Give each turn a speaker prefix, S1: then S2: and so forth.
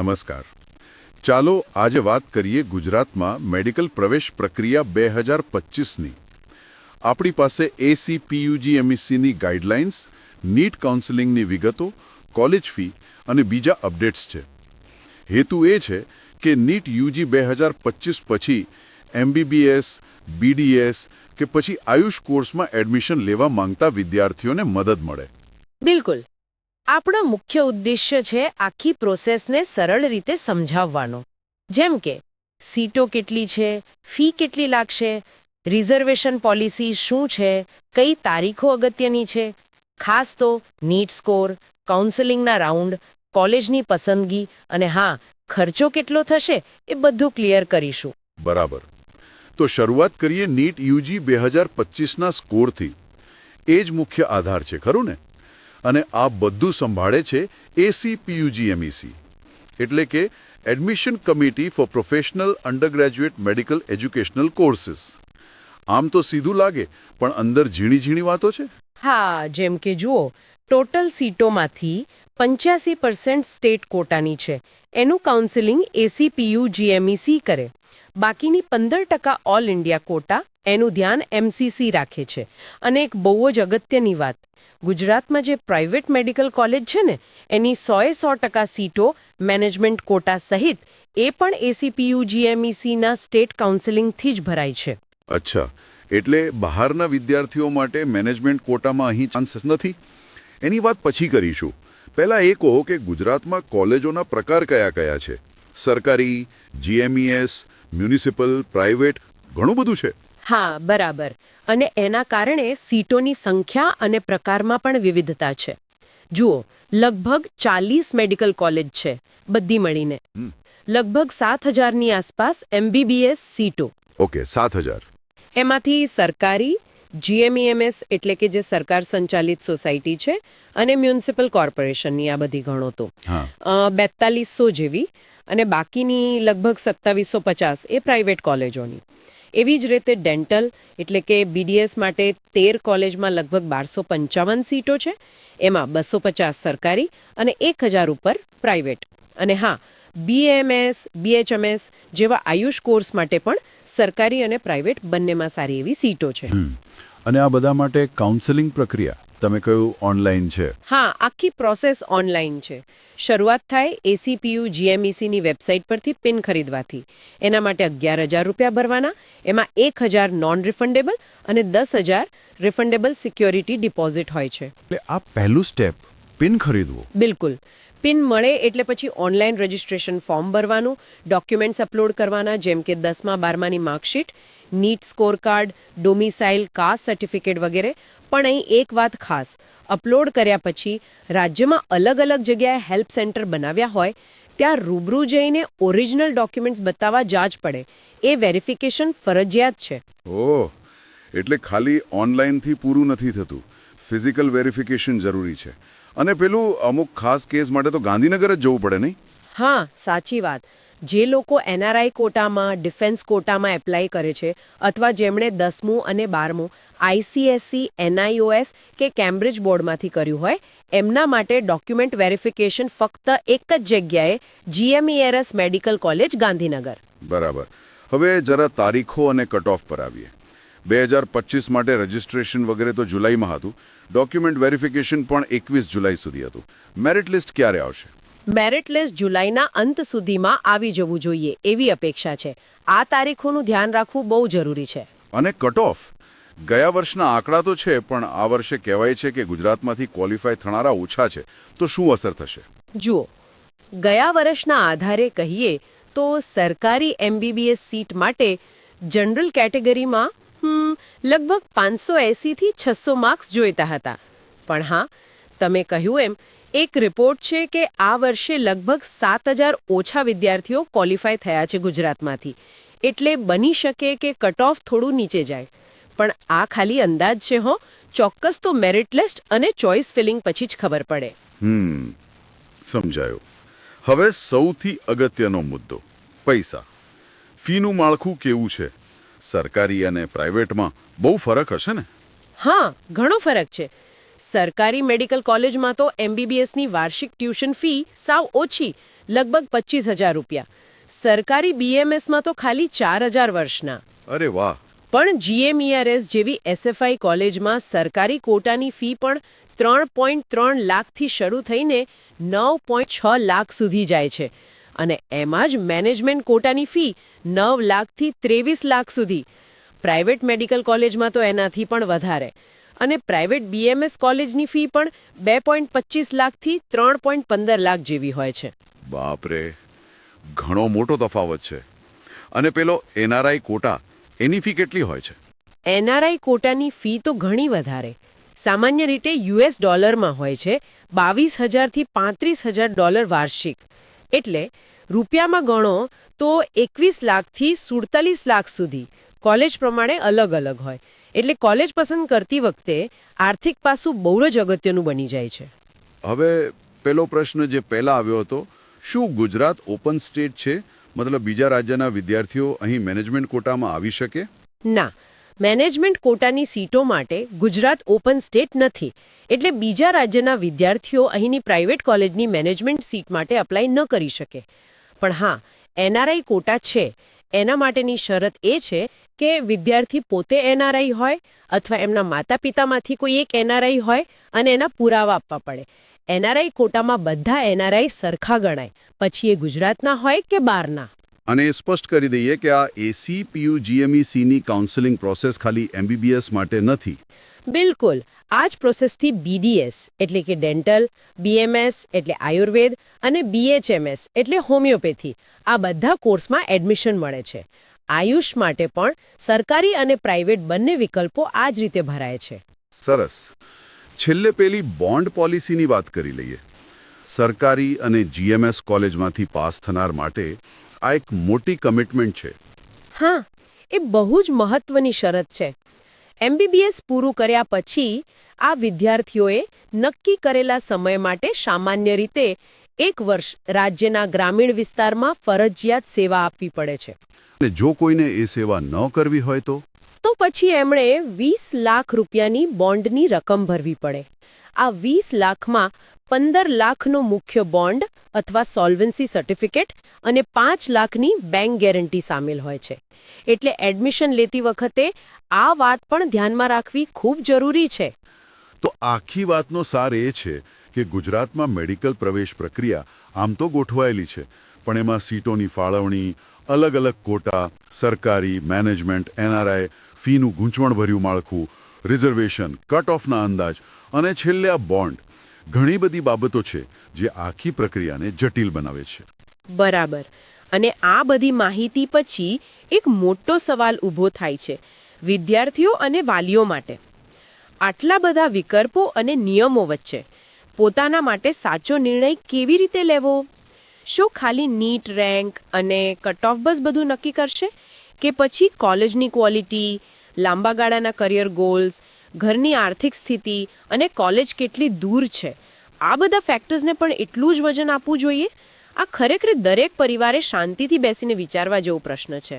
S1: નમસ્કાર. ચાલો આજે વાત કરીએ ગુજરાતમાં મેડિકલ પ્રવેશ પ્રક્રિયા 2025ની. આપણી પાસે ACPUG-MECની ગાઈડલાઇન્સ, નીટ કાઉન્સેલિંગની વિગતો, કોલેજ ફી અને બીજા અપડેટ્સ છે. હેતુ એ છે કે નીટ UG 2025 પછી MBBS, BDS કે પછી આયુષ કોર્સમાં એડમિશન લેવા માંગતા વિદ્યાર્થીઓને મદદ મળે.
S2: બિલકુલ. આપણો મુખ્ય ઉદ્દેશ્ય છે આખી પ્રોસેસને સરળ રીતે સમજાવવાનો. જેમ કે સીટો કેટલી છે, ફી કેટલી લાગશે, રિઝર્વેશન પોલિસી શું છે, કઈ તારીખો અગત્યની છે, ખાસ તો નીટ સ્કોર, કાઉન્સેલિંગના રાઉન્ડ, કોલેજની પસંદગી અને હા, ખર્ચો કેટલો થશે એ બધું ક્લિયર કરીશું.
S1: બરાબર. તો શરૂઆત કરીએ નીટ UG 2025ના સ્કોરથી. એ જ મુખ્ય આધાર છે, ખરું ને? અને આ બધું સંભાળે છે ACPUG-MEC, એટલે કે admission committee four professional undergraduate medical educational courses. આમ તો સીધું લાગે, પણ અંદર ઝીણી ઝીણી વાતો છે.
S2: હા, જેમ કે જુઓ, ટોટલ સીટોમાંથી 85% સ્ટેટ કોટાની છે. એનું કાઉન્સેલિંગ ACPUG-MEC કરે. બાકીની 15% ઓલ ઇન્ડિયા કોટા, એનું ધ્યાન MCC રાખે છે. અને એક બહુ જ અગત્યની વાત, ગુજરાતમાં જે પ્રાઇવેટ મેડિકલ કોલેજ છે ને, એની 100% સીટો મેનેજમેન્ટ કોટા સહિત એ પણ ACPUG-MECના સ્ટેટ કાઉન્સેલિંગથી જ ભરાય છે.
S1: અચ્છા, એટલે બહારના વિદ્યાર્થીઓ માટે મેનેજમેન્ટ કોટામાં અહીં ચાન્સીસ નથી. એની વાત પછી કરીશું. પહેલા એ કહો કે ગુજરાતમાં કોલેજોના પ્રકાર કયા કયા છે? સરકારી, GMES, મ્યુનિસિપલ, પ્રાઇવેટ, ઘણું બધું છે.
S2: હા, બરાબર. અને એના કારણે સીટોની સંખ્યા અને પ્રકારમાં પણ વિવિધતા છે. જુઓ, લગભગ 40 મેડિકલ કોલેજ છે, બધી મળીને. લગભગ 7,000ની આસપાસ MBBS સીટો.
S1: ઓકે, 7,000.
S2: એમાંથી સરકારી, GMEMS એટલે કે જે સરકાર સંચાલિત સોસાયટી છે, અને મ્યુનિસિપલ કોર્પોરેશનની આ બધી ગણો તો 4200 જેવી, અને બાકીની લગભગ 2750 એ પ્રાઇવેટ કોલેજોની. એવી જ રીતે ડેન્ટલ એટલે કે BDS માટે 13 કોલેજમાં લગભગ 1255 સીટો છે. એમાં 250 સરકારી અને 1000 ઉપર પ્રાઇવેટ. અને હા, BAMS, BHMS જેવા આયુષ કોર્સ માટે પણ સરકારી અને પ્રાઇવેટ બંનેમાં સારી એવી સીટો છે.
S1: અને આ બધા માટે કાઉન્સેલિંગ પ્રક્રિયા તમે કહ્યું ઓનલાઈન છે?
S2: હા, આખી પ્રોસેસ ઓનલાઈન છે. શરૂઆત થાય ACPUG-MECની વેબસાઇટ પરથી પિન ખરીદવાથી. એના માટે 11,000 રૂપિયા ભરવાના. એમાં 1,000 નોન રિફંડેબલ અને 10,000 રિફંડેબલ સિક્યોરિટી ડિપોઝિટ હોય છે.
S1: એટલે આ પહેલું સ્ટેપ, પિન ખરીદવું.
S2: બિલકુલ. પિન મળે એટલે પછી ઓનલાઈન રજિસ્ટ્રેશન ફોર્મ ભરવાનું, ડોક્યુમેન્ટ્સ અપલોડ કરવાના, જેમ કે 10મા-12માની marksheet, NEET score card, domicile, caste certificate વગેરે. પણ અહીં એક વાત ખાસ, અપલોડ કર્યા પછી રાજ્યમાં અલગ અલગ જગ્યાએ હેલ્પ સેન્ટર બનાવ્યા હોય, ત્યાં રૂબરૂ જઈને ઓરિજિનલ ડોક્યુમેન્ટ્સ બતાવવા જ પડે. એ વેરિફિકેશન ફરજિયાત છે.
S1: ઓહ, એટલે ખાલી ઓનલાઈનથી પૂરું નથી થતું, ફિઝિકલ વેરિફિકેશન જરૂરી છે. અને પેલું અમુક ખાસ કેસ માટે તો ગાંધીનગર જ જવું પડે, નહીં?
S2: હા, સાચી વાત. જે લોકો NRI કોટામાં, ડિફેન્સ કોટામાં એપ્લાય કરે છે, અથવા જેમણે 10મું અને 12મું ICSE, NIOS કે કેમ્બ્રિજ બોર્ડમાંથી કર્યું હોય, એમના માટે ડોક્યુમેન્ટ વેરિફિકેશન ફક્ત એક જ જગ્યાએ, GMERS મેડિકલ કોલેજ, ગાંધીનગર.
S1: બરાબર. હવે જરા તારીખો અને કટ ઓફ પર આવીએ. 2025 માટે રજિસ્ટ્રેશન વગેરે તો જુલાઈમાં હતું. ડોક્યુમેન્ટ વેરિફિકેશન પણ 21 જુલાઈ સુધી હતું. મેરિટ લિસ્ટ ક્યારે આવશે?
S2: મેરિટ લિસ્ટ જુલાઈના અંત સુધીમાં આવી જવું જોઈએ એવી અપેક્ષા છે. આ તારીખોનું ધ્યાન રાખવું બહુ જરૂરી છે.
S1: અને કટ ઓફ? ગયા વર્ષના આંકડા તો છે, પણ આ વર્ષે કહેવાય છે કે ગુજરાતમાંથી ક્વોલિફાય થનારા ઓછા છે. તો શું અસર થશે? જુઓ,
S2: ગયા વર્ષના આધારે કહીએ તો સરકારી MBBS સીટ માટે જનરલ કેટેગરીમાં લગભગ 580થી 600 માર્ક્સ જોઈતા હતા. પણ હા, તમે કહ્યું એમ, એક રિપોર્ટ છે કે આ વર્ષે લગભગ 7,000 ઓછા વિદ્યાર્થીઓ ક્વોલિફાય થયા છે ગુજરાતમાંથી. એટલે બની શકે કે કટ ઓફ થોડું નીચે જાય. પણ આ ખાલી અંદાજ છે હો. ચોક્કસ તો મેરિટ લિસ્ટ અને ચોઇસ ફિલિંગ પછી જ ખબર પડે.
S1: સમજાયું. હવે સૌથી અગત્યનો મુદ્દો, પૈસા. ફીનું માળખું કેવું છે? સરકારી અને પ્રાઇવેટમાં બહુ ફરક હશે ને?
S2: હા, ઘણો ફરક છે. સરકારી મેડિકલ કોલેજમાં તો MBBSની વાર્ષિક ટ્યુશન ફી સાવ ઓછી, લગભગ 25,000 રૂપિયા. સરકારી બીએમએસમાં તો ખાલી 4,000 વર્ષના.
S1: અરે વાહ.
S2: પણ જીએમઈઆરએસ જેવી એસએફઆઈ કોલેજમાં સરકારી કોટાની ફી પણ 3.3 લાખથી શરૂ થઈને 9.6 લાખ સુધી જાય છે. અને એમાં જ મેનેજમેન્ટ કોટાની ફી 9 લાખથી 23 લાખ સુધી. પ્રાઇવેટ મેડિકલ કોલેજમાં તો એનાથી પણ વધારે. અને પ્રાઇવેટ બીએમએસ કોલેજની ફી પણ 2.25 લાખથી 3.15 લાખ જેવી હોય છે.
S1: બાપરે, ઘણો મોટો તફાવત છે. અને પેલો એનઆરઆઈ કોટા, એની ફી કેટલી હોય છે?
S2: એનઆરઆઈ કોટાની ફી તો ઘણી વધારે. સામાન્ય રીતે યુએસ ડોલરમાં હોય છે, $22,000 થી $35,000 વાર્ષિક. એટલે રૂપિયામાં ગણો તો 21 લાખથી 47 લાખ સુધી. કોલેજ પ્રમાણે અલગ અલગ હોય. એટલે કોલેજ પસંદ કરતી વખતે આર્થિક પાસું બહુ જ અગત્યનું બની જાય છે.
S1: હવે પેલો પ્રશ્ન જે પહેલા આવ્યો હતો, શું ગુજરાત ઓપન સ્ટેટ છે? મતલબ બીજા રાજ્યના વિદ્યાર્થીઓ અહીં મેનેજમેન્ટ કોટામાં આવી શકે?
S2: ના, મેનેજમેન્ટ કોટાની સીટો માટે ગુજરાત ઓપન સ્ટેટ નથી. એટલે બીજા રાજ્યના વિદ્યાર્થીઓ અહીંની પ્રાઇવેટ કોલેજની મેનેજમેન્ટ સીટ માટે અપ્લાય ન કરી શકે. પણ હા, એનઆરઆઈ કોટા છે. એના માટેની શરત એ છે કે વિદ્યાર્થી પોતે એનઆરઆઈ હોય અથવા એમના માતા પિતામાંથી કોઈ એક એનઆરઆઈ હોય અને એના પુરાવા આપવા પડે. એનઆરઆઈ કોટામાં બધા એનઆરઆઈ સરખા ગણાય, પછી એ ગુજરાતના હોય કે બહારના.
S1: અને એ સ્પષ્ટ કરી દઈએ કે આ ACPUGMECની કાઉન્સેલિંગ પ્રોસેસ ખાલી MBBS માટે નથી.
S2: બિલકુલ. આ જ પ્રોસેસથી BDS એટલે કે ડેન્ટલ, BMS એટલે આયુર્વેદ અને BHMS એટલે હોમિયોપેથી આ બધા કોર્સમાં એડમિશન મળે છે. આયુષ માટે પણ સરકારી અને પ્રાઇવેટ બંને વિકલ્પો આ જ રીતે ભરાય છે.
S1: સરસ. છેલ્લે પેલી બોન્ડ પોલિસીની વાત કરી લઈએ. સરકારી અને GMS કોલેજમાંથી પાસ થનાર માટે આ એક મોટી કમિટમેન્ટ છે.
S2: હા, એ બહુ જ મહત્વની શરત છે. MBBS પૂરું કર્યા પછી આ વિદ્યાર્થીઓએ નક્કી કરેલા સમય માટે સામાન્ય રીતે 1 વર્ષ રાજ્યના ગ્રામીણ વિસ્તારમાં ફરજિયાત સેવા આપવી પડે છે.
S1: અને જો કોઈને એ સેવા ન કરવી હોય તો
S2: પછી એમણે 20 લાખ રૂપિયાની બોન્ડની રકમ ભરવી પડે. આ 20 લાખમાં 15 લાખનો મુખ્ય બોન્ડ અથવા સોલ્વન્સી સર્ટિફિકેટ અને 5 લાખની બેંક ગેરંટી સામેલ હોય છે. એટલે એડમિશન લેતી વખતે આ વાત પણ ધ્યાનમાં રાખવી ખૂબ જરૂરી છે.
S1: તો આખી વાતનો સાર એ છે કે ગુજરાતમાં મેડિકલ પ્રવેશ પ્રક્રિયા આમ તો ગોઠવાયેલી છે, પણ એમાં સીટોની ફાળવણી, અલગ અલગ કોટા, સરકારી, મેનેજમેન્ટ, એનઆરઆઈ, ફીનું ગૂંચવણભર્યું માળખું, રિઝર્વેશન, કટ ઓફના અંદાજ અને છેલ્લે આ બોન્ડ, ઘણી બધી બાબતો છે જે આખી પ્રક્રિયાને જટિલ બનાવે છે.
S2: બરાબર. અને આ બધી માહિતી પછી એક મોટો સવાલ ઊભો થાય છે વિદ્યાર્થીઓ અને વાલીઓ માટે. આટલા બધા વિકલ્પો અને નિયમો વચ્ચે પોતાના માટે સાચો નિર્ણય કેવી રીતે લેવો? શું ખાલી નીટ રેન્ક અને કટ ઓફ બસ બધું નક્કી કરશે? કે પછી કોલેજની ક્વોલિટી, લાંબા ગાળાના કરિયર ગોલ્સ, ઘરની આર્થિક સ્થિતિ અને કોલેજ કેટલી દૂર છે, આ બધા ફેક્ટર્સને પણ એટલું જ વજન આપવું જોઈએ? આ ખરેખર દરેક પરિવારે શાંતિથી બેસીને વિચારવા જેવો પ્રશ્ન છે.